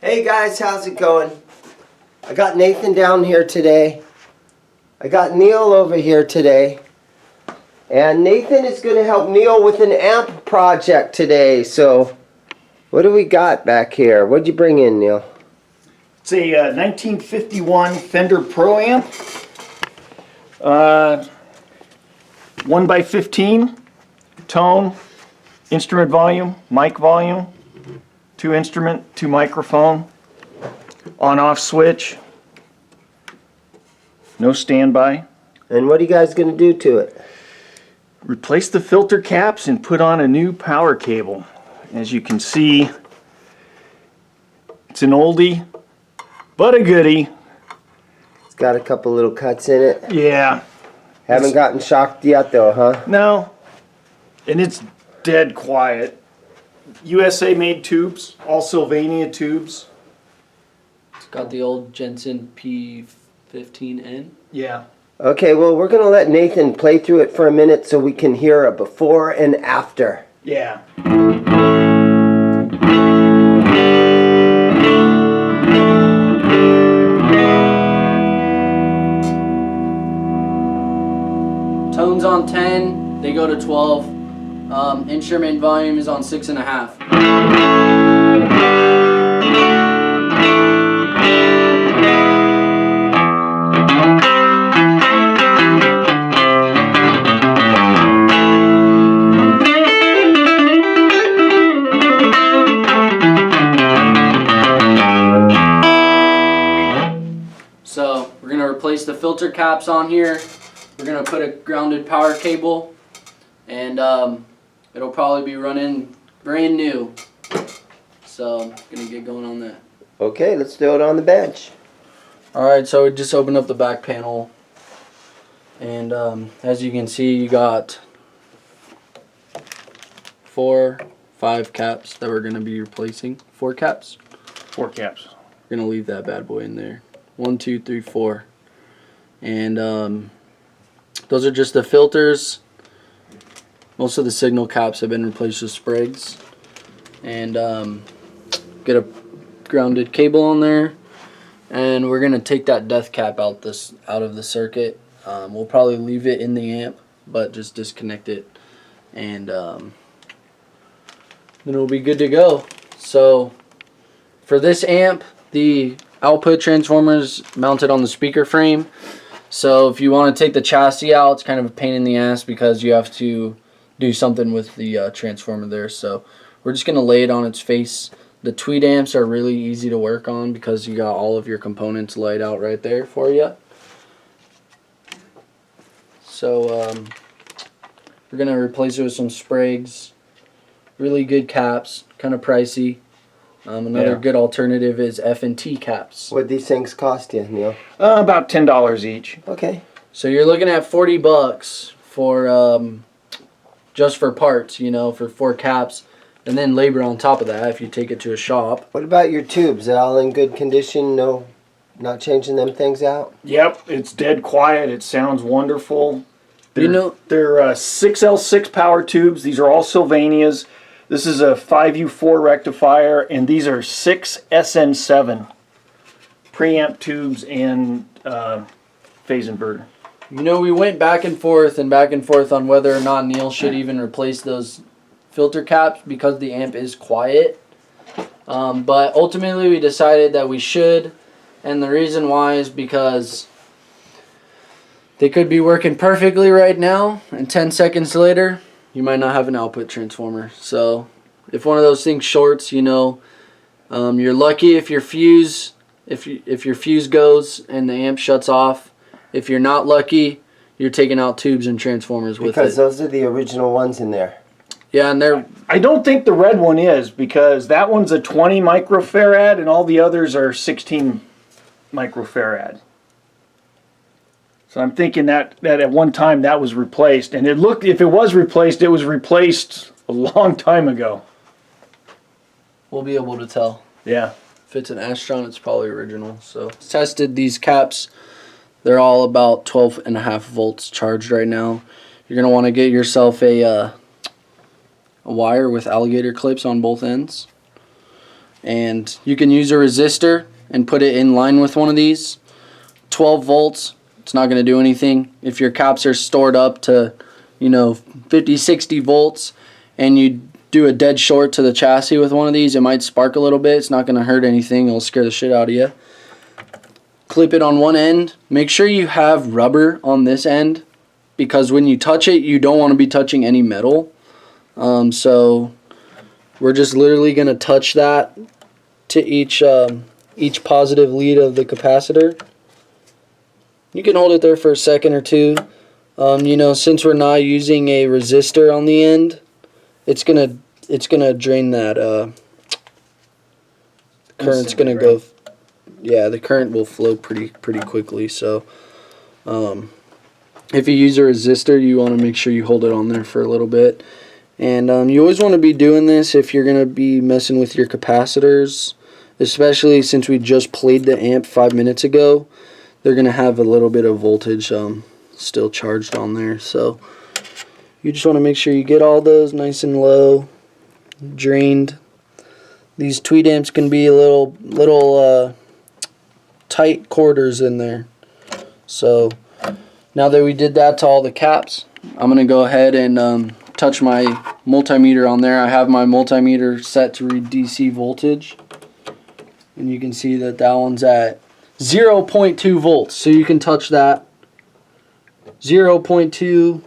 Hey guys, how's it going? I got Nathan down here today. I got Neil over here today. And Nathan is going to help Neil with an amp project today. So, what do we got back here? What'd you bring in, Neil? It's a 1951 Fender Pro Amp. 1x15 tone, instrument volume, mic volume, 2 instrument, 2 microphone, on-off switch, no standby. And what are you guys going to do to it? Replace the filter caps and put on a new power cable. As you can see, it's an oldie, but a goodie. It's got a couple little cuts in it. Yeah. Haven't gotten shocked yet though, huh? No. And it's dead quiet. USA made tubes, all Sylvania tubes. It's got the old Jensen P15N. Yeah. Okay, well we're going to let Nathan play through it for a minute so we can hear a before and after. Yeah. Tones on 10, they go to 12. Instrument volume is on 6.5. So we're going to replace the filter caps on here. We're going to put a grounded power cable, and it'll probably be running brand new. So I'm going to get going on that. Okay, let's do it on the bench. Alright, so we just opened up the back panel, and as you can see, you got 5 caps that we're going to be replacing. 4 caps? 4 caps. We're going to leave that bad boy in there. 1, 2, 3, 4. And those are just the filters. Most of the signal caps have been replaced with sprigs. And get a grounded cable on there. And we're gonna take that death cap out of the circuit. We'll probably leave it in the amp, but just disconnect it, and then it'll be good to go. So for this amp, the output transformer is mounted on the speaker frame. So if you want to take the chassis out, it's kind of a pain in the ass because you have to do something with the transformer there. So we're just going to lay it on its face. The tweed amps are really easy to work on because you got all of your components laid out right there for you. So we're going to replace it with some sprigs. Really good caps, kind of pricey. Another good alternative is F&T caps. What'd these things cost you, Neil? About $10 each. Okay. So you're looking at $40 for just for parts, you know, for 4 caps, and then labor on top of that if you take it to a shop. What about your tubes? Are they all in good condition? No, not changing them things out? Yep, it's dead quiet. It sounds wonderful. You know, They're 6L6 power tubes. These are all Sylvanias. This is a 5U4 rectifier, and these are 6 SN7 preamp tubes and phase inverter. you know, we went back and forth on whether or not Neil should even replace those filter caps because the amp is quiet. But ultimately we decided that we should, and the reason why is because they could be working perfectly right now, and 10 seconds later you might not have an output transformer. So if one of those things shorts, you know, you're lucky if your fuse goes and the amp shuts off. If you're not lucky, you're taking out tubes and transformers with it. Because those are the original ones in there. Yeah, and they're... I don't think the red one is, because that one's a 20 microfarad and all the others are 16 microfarad. So I'm thinking that at one time that was replaced, and if it was replaced a long time ago. We'll be able to tell. Yeah. If it's an Astron, it's probably original. So tested these caps. They're all about 12.5 volts charged right now. You're going to want to get yourself a wire with alligator clips on both ends. And you can use a resistor and put it in line with one of these. 12 volts, it's not going to do anything. If your caps are stored up to, you know, 50, 60 volts, and you do a dead short to the chassis with one of these, it might spark a little bit. It's not going to hurt anything. It'll scare the shit out of you. Clip it on one end. Make sure you have rubber on this end, because when you touch it, you don't want to be touching any metal. So we're just literally going to touch that to each positive lead of the capacitor. You can hold it there for a second or two. You know, since we're not using a resistor on the end, it's gonna drain that. Current's gonna go. Yeah, the current will flow pretty quickly. So, if you use a resistor, you want to make sure you hold it on there for a little bit. And you always want to be doing this if you're gonna be messing with your capacitors, especially since we just played the amp 5 minutes ago. They're going to have a little bit of voltage still charged on there. So you just want to make sure you get all those nice and low, drained. These tweed amps can be a little tight quarters in there. So now that we did that to all the caps, I'm going to go ahead and touch my multimeter on there. I have my multimeter set to read DC voltage. And you can see that that one's at 0.2 volts, so you can touch that. 0.2,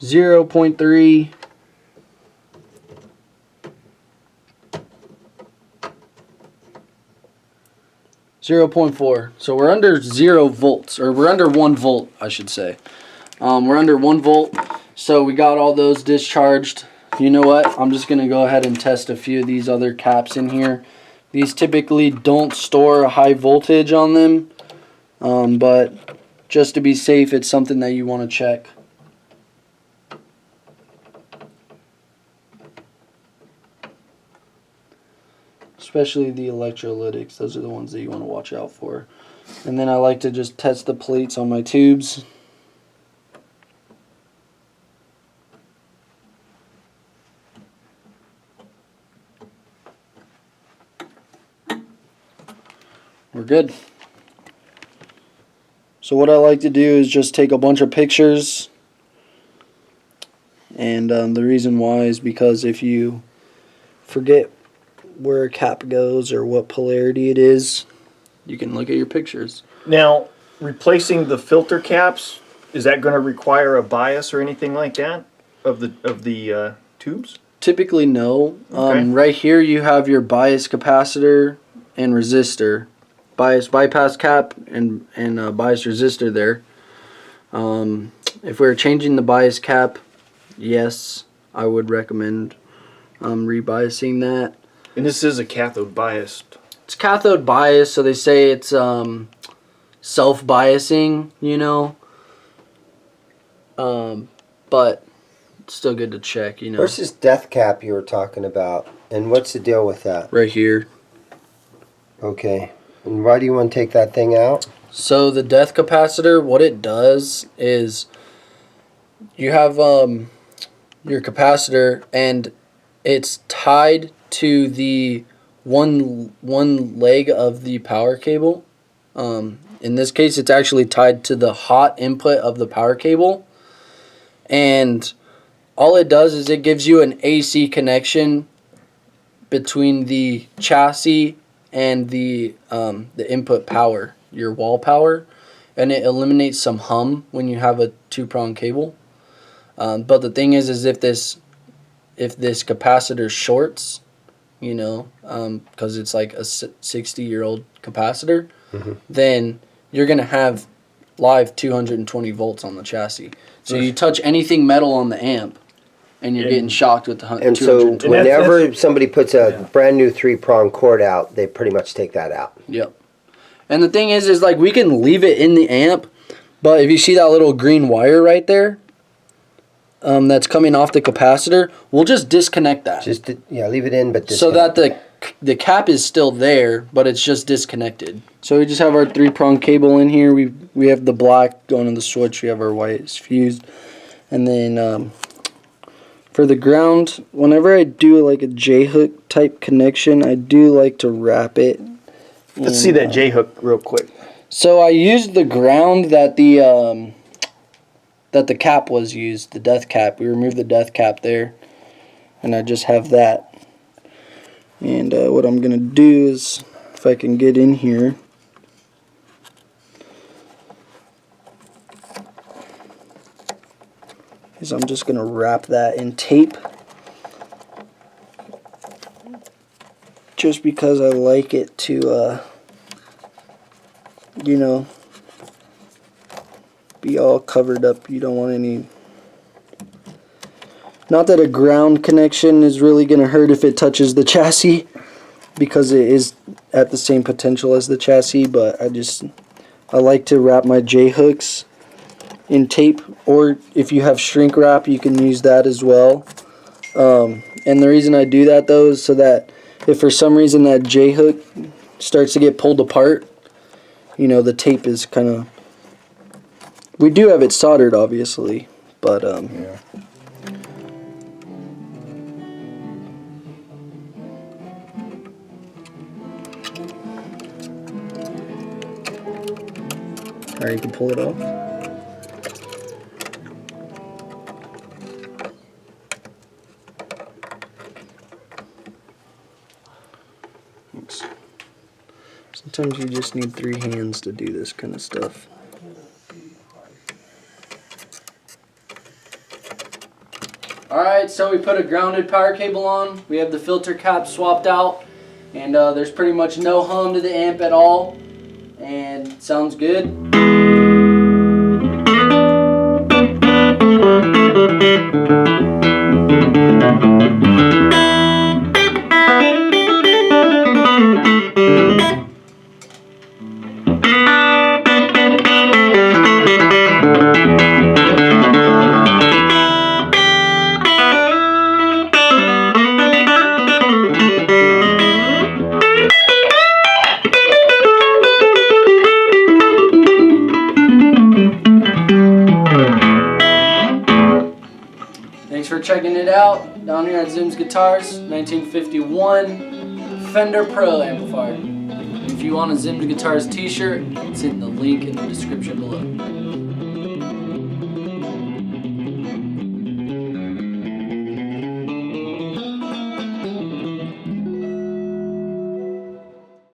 0.3, 0.4. So we're under 0 volts, or we're under 1 volt, I should say. We're under 1 volt, so we got all those discharged. You know what? I'm just going to go ahead and test a few of these other caps in here. These typically don't store a high voltage on them, but just to be safe, it's something that you want to check. Especially the electrolytics, those are the ones that you want to watch out for. And then I like to just test the plates on my tubes. We're good. So what I like to do is just take a bunch of pictures, and the reason why is because if you forget where a cap goes or what polarity it is, you can look at your pictures. Now, replacing the filter caps, is that going to require a bias or anything like that of the tubes? Typically no. Okay. Right here you have your bias capacitor and resistor. Bias bypass cap and bias resistor there. If we're changing the bias cap, yes, I would recommend rebiasing that. And this is a cathode biased. It's cathode bias, so they say it's self-biasing, you know. But it's still good to check, you know. Where's this death cap you were talking about? And what's the deal with that? Right here. Okay. And why do you want to take that thing out? So the death capacitor, what it does is you have your capacitor and it's tied to the one leg of the power cable. In this case, it's actually tied to the hot input of the power cable. And all it does is it gives you an AC connection between the chassis and the input power, your wall power, and it eliminates some hum when you have a 2-prong cable. But the thing is if this capacitor shorts, you know, because it's like a 60-year-old capacitor, then you're gonna have live 220 volts on the chassis. So you touch anything metal on the amp, and you're getting shocked with the 220. And so whenever somebody puts a brand new 3-prong cord out, they pretty much take that out. Yep. And the thing is like we can leave it in the amp, but if you see that little green wire right there, that's coming off the capacitor, we'll just disconnect that. Leave it in, but disconnect. So that the cap is still there, but it's just disconnected. So we just have our 3-prong cable in here. We have the black going to the switch. We have our white fused, and then For the ground, whenever I do like a J-hook type connection, I do like to wrap it. Let's see that J-hook real quick. So I used the ground that the cap was used, the death cap. We removed the death cap there, and I just have that. And what I'm gonna do is, if I can get in here, is I'm just gonna wrap that in tape, just because I like it to, you know, be all covered up. You don't want any. Not that a ground connection is really gonna hurt if it touches the chassis, because it is at the same potential as the chassis, but I like to wrap my J-hooks in tape, or if you have shrink wrap, you can use that as well. And the reason I do that though is so that if for some reason that J-hook starts to get pulled apart, you know, the tape is kind of, we do have it soldered obviously, but Yeah. Alright, you can pull it off. Oops. Sometimes you just need 3 hands to do this kind of stuff. Alright, so we put a grounded power cable on. We have the filter cap swapped out, and there's pretty much no hum to the amp at all, and it sounds good. Thanks for checking it out down here at ZIMM'S Guitars, 1951 Fender Pro Amplifier. If you want a ZIMM'S Guitars t-shirt, it's in the link in the description below.